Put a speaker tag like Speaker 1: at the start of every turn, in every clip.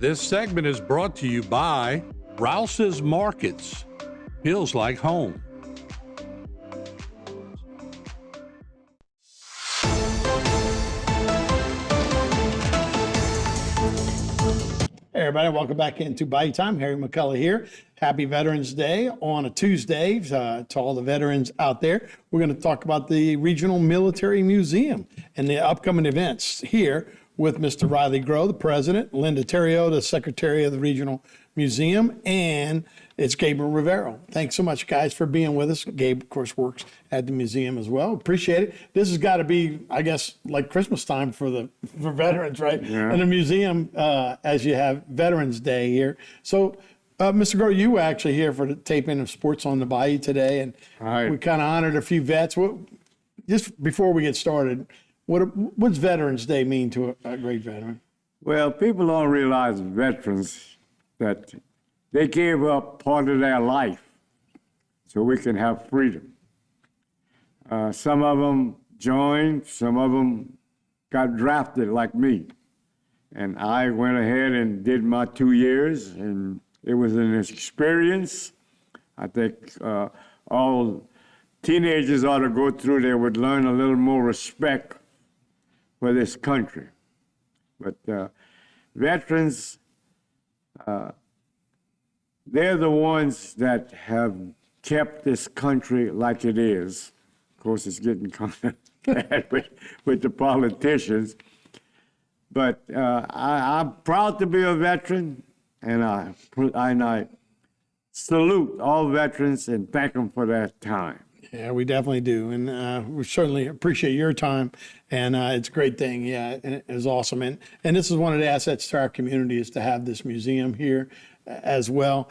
Speaker 1: This segment is brought to you by Rouse's Markets. Feels like home.
Speaker 2: Hey everybody, welcome back into Bayou Time. Harry McCullough here. Happy Veterans Day on a Tuesday to all the veterans out there. We're going to talk about the Regional Military Museum and the upcoming events here with Mr. Riley Grow, the president, Linda Terrio, the secretary of the Regional Museum, and it's Gabriel Rivero. Thanks so much, guys, for being with us. Gabe, of course, works at the museum as well. Appreciate it. This has got to be, I guess, like Christmas time for veterans, right?
Speaker 3: Yeah.
Speaker 2: In the museum, as you have Veterans Day here. So, Mr. Grow, you were actually here for the taping of Sports on the Bayou today, and
Speaker 3: Right.
Speaker 2: we kind of honored a few vets. Just before we get started, what's Veterans Day mean to a great veteran?
Speaker 3: Well, people don't realize, veterans, that they gave up part of their life so we can have freedom. Some of them joined, some of them got drafted like me. And I went ahead and did my 2 years, and it was an experience. I think all teenagers ought to go through. They would learn a little more respect for this country. But veterans, they're the ones that have kept this country like it is. Of course, it's getting kind of bad with the politicians. But I'm proud to be a veteran, and I salute all veterans and thank them for their time.
Speaker 2: Yeah, we definitely do. And we certainly appreciate your time. And it's a great thing. Yeah, and it is awesome. And this is one of the assets to our community is to have this museum here as well.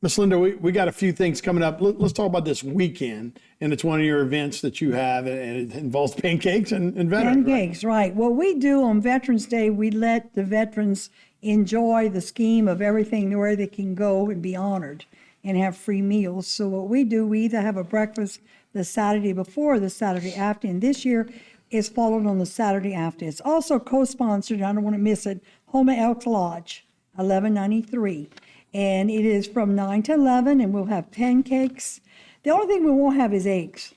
Speaker 2: Miss Linda, we got a few things coming up. Let's talk about this weekend. And it's one of your events that you have, and it involves pancakes and veterans.
Speaker 4: Pancakes, right. What we do on Veterans Day, we let the veterans enjoy the scheme of everything where they can go and be honored and have free meals. So what we do, we either have a breakfast the Saturday before or the Saturday after. And this year is followed on the Saturday after. It's also co-sponsored, I don't want to miss it, Houma Elks Lodge, 1193. And it is from 9 to 11, and we'll have pancakes. The only thing we won't have is eggs.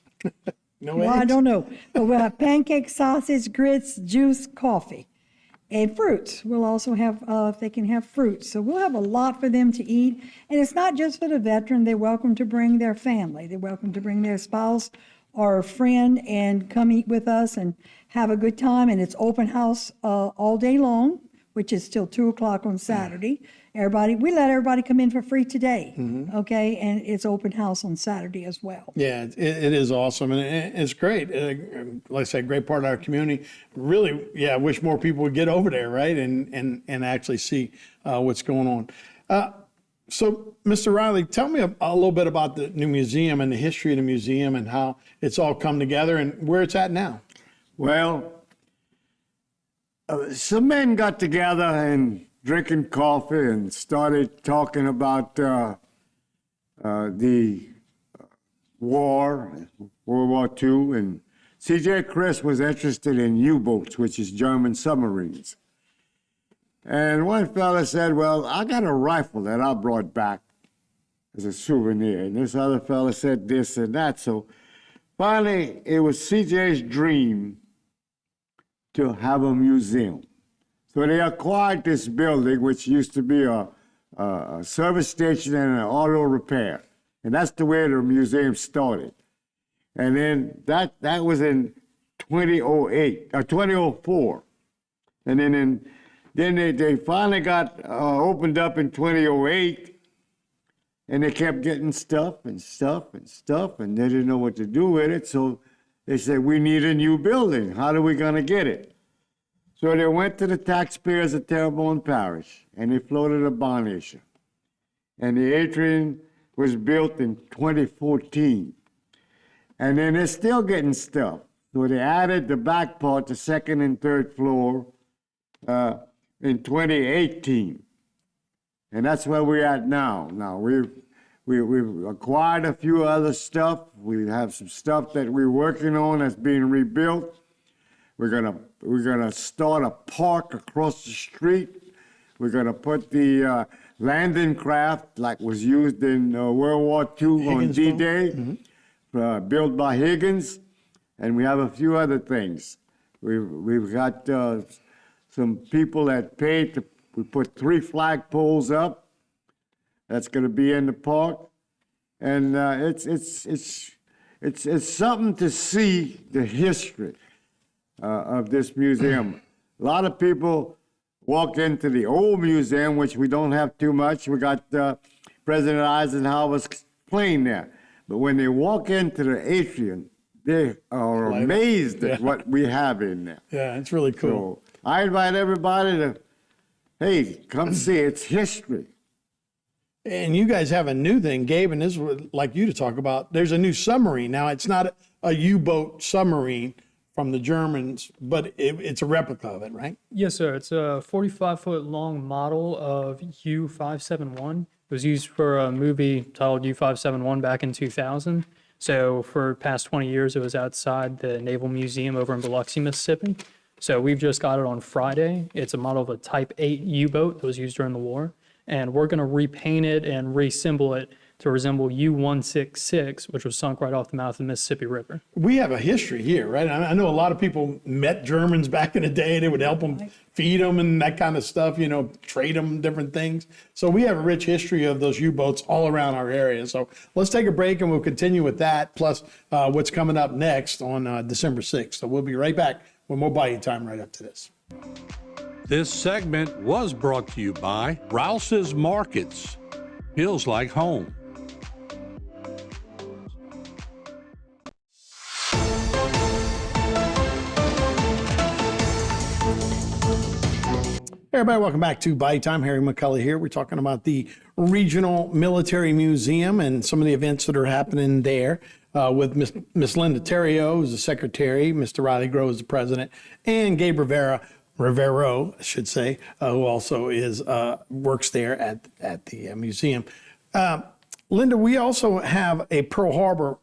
Speaker 2: No
Speaker 4: Well, I
Speaker 2: eggs?
Speaker 4: don't know. But we'll have pancakes, sausage, grits, juice, coffee, and fruits. We'll also have, if they can have fruits. So we'll have a lot for them to eat. And it's not just for the veteran. They're welcome to bring their family. They're welcome to bring their spouse or a friend and come eat with us and have a good time. And it's open house all day long, which is till 2 o'clock on Saturday. We let everybody come in for free today, okay? And it's open house on Saturday as well.
Speaker 2: Yeah, it is awesome, and it's great. Like I said, great part of our community. Really, yeah, I wish more people would get over there, right, and actually see what's going on. So, Mr. Riley, tell me a little bit about the new museum and the history of the museum and how it's all come together and where it's at now.
Speaker 3: Well, some men got together and drinking coffee and started talking about the war, World War II, and C.J. Chris was interested in U-boats, which is German submarines. And one fella said, well, I got a rifle that I brought back as a souvenir. And this other fella said this and that. So finally, it was C.J.'s dream to have a museum. So they acquired this building, which used to be a service station and an auto repair. And that's the way the museum started. And then that was in 2004. And then they finally got opened up in 2008. And they kept getting stuff, and they didn't know what to do with it. So they said, we need a new building. How are we going to get it? So they went to the taxpayers of Terrebonne Parish, and they floated a bond issue. And the atrium was built in 2014. And then they're still getting stuff. So they added the back part, the second and third floor, in 2018. And that's where we're at now. Now, we've acquired a few other stuff. We have some stuff that we're working on that's being rebuilt. We're gonna start a park across the street We're going to put the landing craft like was used in World War II on
Speaker 2: Higgins
Speaker 3: D-Day, built by Higgins, and we have a few other things. We've got some people that paid we put 3 flagpoles up. That's going to be in the park, and it's something to see the history of this museum. A lot of people walk into the old museum, which we don't have too much. We got President Eisenhower's plane there. But when they walk into the atrium, they are amazed at what we have in there.
Speaker 2: Yeah, it's really cool.
Speaker 3: So I invite everybody to, hey, come see. It's history.
Speaker 2: And you guys have a new thing, Gabe, and this would like you to talk about. There's a new submarine. Now, it's not a U-boat submarine from the Germans, but it's a replica of it, right?
Speaker 5: Yes, sir. It's a 45-foot long model of U-571. It was used for a movie titled U-571 back in 2000. So for the past 20 years, it was outside the Naval Museum over in Biloxi, Mississippi. So we've just got it on Friday. It's a model of a Type 8 U-boat that was used during the war. And we're going to repaint it and reassemble it to resemble U-166, which was sunk right off the mouth of the Mississippi River.
Speaker 2: We have a history here, right? I know a lot of people met Germans back in the day. They would help them feed them and that kind of stuff, trade them different things. So we have a rich history of those U-boats all around our area. So let's take a break and we'll continue with that, plus what's coming up next on December 6th. So we'll be right back with more Bayou Time right up to this.
Speaker 1: This segment was brought to you by Rouse's Markets. Feels like home.
Speaker 2: Hey everybody, welcome back to Bayou Time. Harry McCullough here. We're talking about the Regional Military Museum and some of the events that are happening there with Miss Linda Terrio, who's the secretary, Mr. Riley Groh is the president, and Gabe Rivero, I should say, who also works there at the museum. Linda, we also have a Pearl Harbor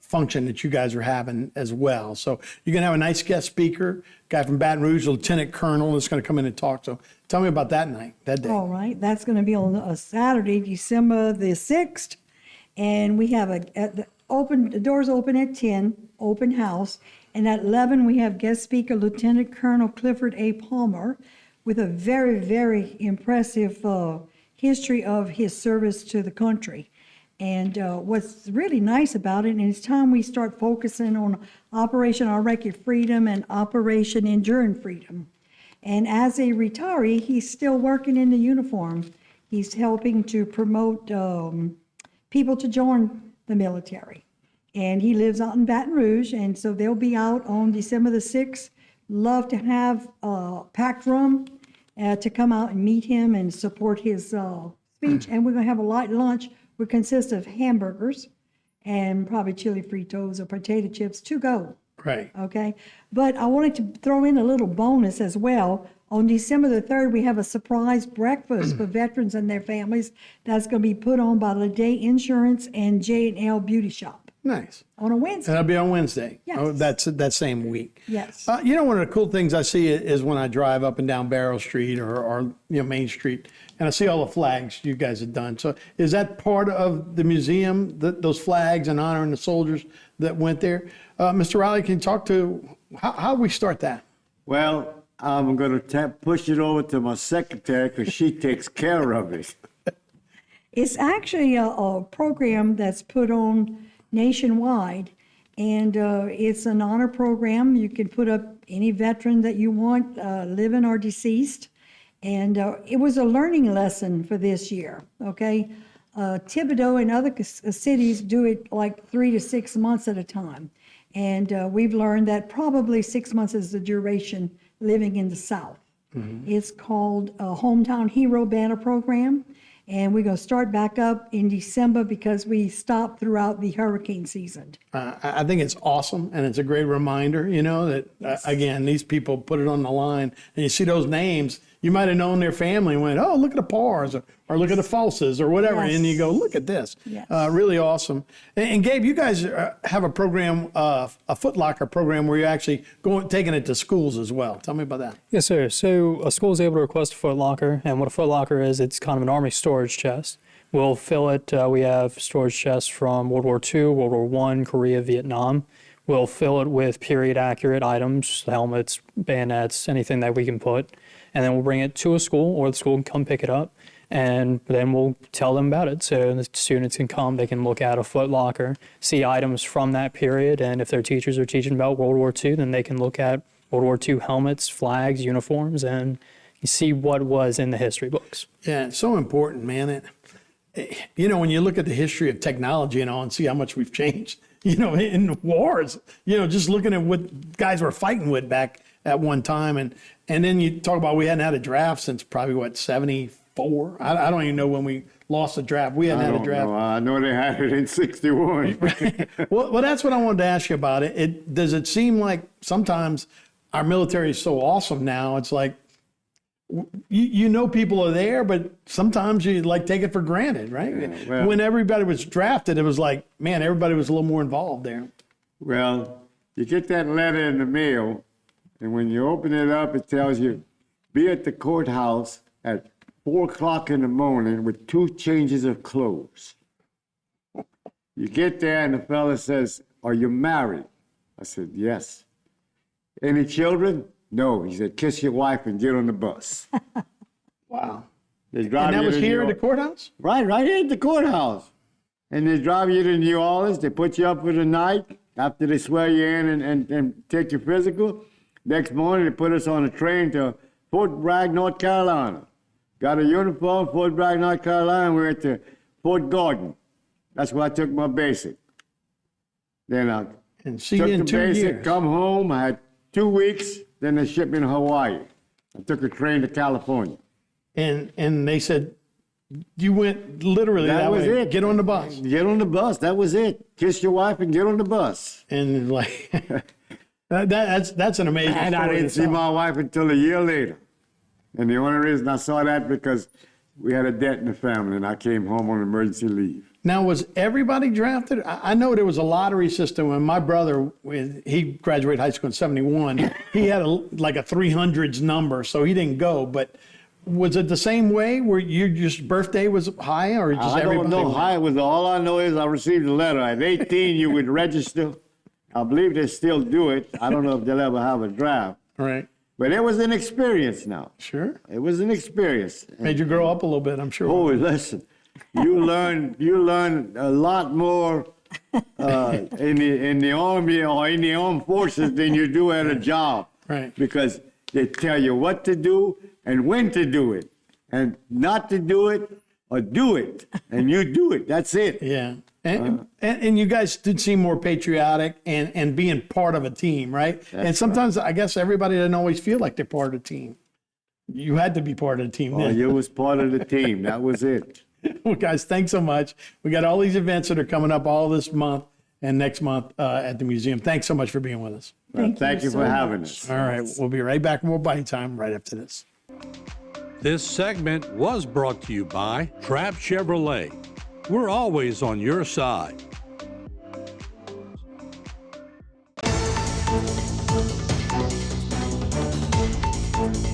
Speaker 2: function that you guys are having as well. So you're going to have a nice guest speaker, guy from Baton Rouge, Lieutenant Colonel, that's going to come in and talk. So tell me about that night, that day.
Speaker 4: All right, that's going to be on a Saturday, December the 6th, and we have the doors open at 10, open house, and at 11 we have guest speaker Lieutenant Colonel Clifford A. Palmer with a very, very impressive history of his service to the country. And what's really nice about it, and it's time we start focusing on Operation Iraqi Freedom and Operation Enduring Freedom. And as a retiree, he's still working in the uniform. He's helping to promote people to join the military. And he lives out in Baton Rouge, and so they'll be out on December the 6th. Love to have a packed room to come out and meet him and support his speech. And we're going to have a light lunch, which consists of hamburgers and probably chili Fritos or potato chips to go.
Speaker 2: Right.
Speaker 4: Okay. But I wanted to throw in a little bonus as well. On December the 3rd, we have a surprise breakfast for veterans and their families that's going to be put on by the Day Insurance and J&L Beauty Shop.
Speaker 2: Nice.
Speaker 4: On a Wednesday.
Speaker 2: That'll be on Wednesday.
Speaker 4: Yes.
Speaker 2: Oh, that's that same week.
Speaker 4: Yes.
Speaker 2: One of the cool things I see is when I drive up and down Barrow Street or Main Street, and I see all the flags you guys have done. So is that part of the museum, those flags and honoring the soldiers that went there? Mr. Riley, can you talk to how we start that?
Speaker 3: Well, I'm going to push it over to my secretary because she takes care of it.
Speaker 4: It's actually a program that's put on nationwide, and it's an honor program. You can put up any veteran that you want, living or deceased. And it was a learning lesson for this year, okay? Thibodeau and other cities do it like 3 to 6 months at a time. And we've learned that probably 6 months is the duration living in the South. Mm-hmm. It's called a Hometown Hero Banner Program. And we're going to start back up in December because we stopped throughout the hurricane season.
Speaker 2: I think it's awesome, and it's a great reminder, that, again, these people put it on the line. And you see those names, you might have known their family and went, oh, look at the Pars or look at the Fulses or whatever.
Speaker 4: Yes.
Speaker 2: And you go, look at this.
Speaker 4: Yes.
Speaker 2: Really awesome. And Gabe, you guys have a program, a Foot Locker program where you're actually taking it to schools as well. Tell me about that.
Speaker 5: Yes, sir. So a school is able to request a Foot Locker, and what a Foot Locker is, it's kind of an Army storage chest. We'll fill it. We have storage chests from World War II, World War I, Korea, Vietnam. We'll fill it with period-accurate items, helmets, bayonets, anything that we can put, and then we'll bring it to a school, or the school can come pick it up, and then we'll tell them about it. So the students can come, they can look at a Foot Locker, see items from that period, and if their teachers are teaching about World War II, then they can look at World War II helmets, flags, uniforms, and see what was in the history books.
Speaker 2: Yeah, it's so important, man. You know, when you look at the history of technology and all and see how much we've changed, you know, in wars, you know, just looking at what guys were fighting with back at one time. And then you talk about we hadn't had a draft since probably, 74? I don't even know when we lost the draft. We hadn't had a draft.
Speaker 3: I know they had it in 61.
Speaker 2: Well, that's what I wanted to ask you about. Does it seem like sometimes our military is so awesome now, it's like, you know people are there, but sometimes you like take it for granted, right?
Speaker 3: Yeah, well,
Speaker 2: when everybody was drafted, it was like, man, everybody was a little more involved there.
Speaker 3: Well, you get that letter in the mail, and when you open it up, it tells you, be at the courthouse at 4 o'clock in the morning with 2 changes of clothes. You get there, and the fella says, are you married? I said, yes. Any children? No. He said, kiss your wife and get on the bus.
Speaker 2: Wow.
Speaker 3: They drive
Speaker 2: And that
Speaker 3: you
Speaker 2: was
Speaker 3: to
Speaker 2: here
Speaker 3: New
Speaker 2: at the
Speaker 3: Or-
Speaker 2: courthouse?
Speaker 3: Right here at the courthouse. And they drive you to New Orleans. They put you up for the night after they swear you in and take your physical. Next morning, they put us on a train to Fort Bragg, North Carolina. Got a uniform, Fort Bragg, North Carolina. We went to Fort Gordon. That's where I took my basic. Then I
Speaker 2: And see
Speaker 3: took
Speaker 2: you in
Speaker 3: the
Speaker 2: 2
Speaker 3: basic,
Speaker 2: years.
Speaker 3: come home. I had 2 weeks. Then they shipped me to Hawaii. I took a train to California.
Speaker 2: And they said, you went literally
Speaker 3: That was
Speaker 2: way.
Speaker 3: it.
Speaker 2: Get on the bus.
Speaker 3: Get on the bus. That was it. Kiss your wife and get on the bus.
Speaker 2: And like, that's an amazing
Speaker 3: And I
Speaker 2: story
Speaker 3: didn't see
Speaker 2: itself.
Speaker 3: my wife until a year later. And the only reason I saw that because we had a debt in the family and I came home on emergency leave.
Speaker 2: Now, was everybody drafted? I know there was a lottery system when my brother, when he graduated high school in 71, he had like a 300s number, so he didn't go. But was it the same way where your just birthday was high or just
Speaker 3: I
Speaker 2: everybody?
Speaker 3: don't know how it was. All I know is I received a letter. At 18, you would register. I believe they still do it. I don't know if they'll ever have a draft.
Speaker 2: Right.
Speaker 3: But it was an experience now.
Speaker 2: Sure.
Speaker 3: It was an experience.
Speaker 2: Made you grow up a little bit, I'm sure.
Speaker 3: Oh, listen, you learn a lot more in the army or in the armed forces than you do at a job.
Speaker 2: Right.
Speaker 3: Because they tell you what to do and when to do it, and not to do it or do it, and you do it. That's it.
Speaker 2: Yeah. And you guys did seem more patriotic and being part of a team, right? And sometimes I guess everybody doesn't always feel like they're part of a team. You had to be part of the team
Speaker 3: Oh,
Speaker 2: then.
Speaker 3: you was part of the team. That was it.
Speaker 2: Well, guys, thanks so much. We got all these events that are coming up all this month and next month at the museum. Thanks so much for being with us.
Speaker 3: Thank you
Speaker 4: so
Speaker 3: for having us.
Speaker 2: All right, we'll be right back with more Bite Time right after this.
Speaker 1: This segment was brought to you by Trapp Chevrolet. We're always on your side.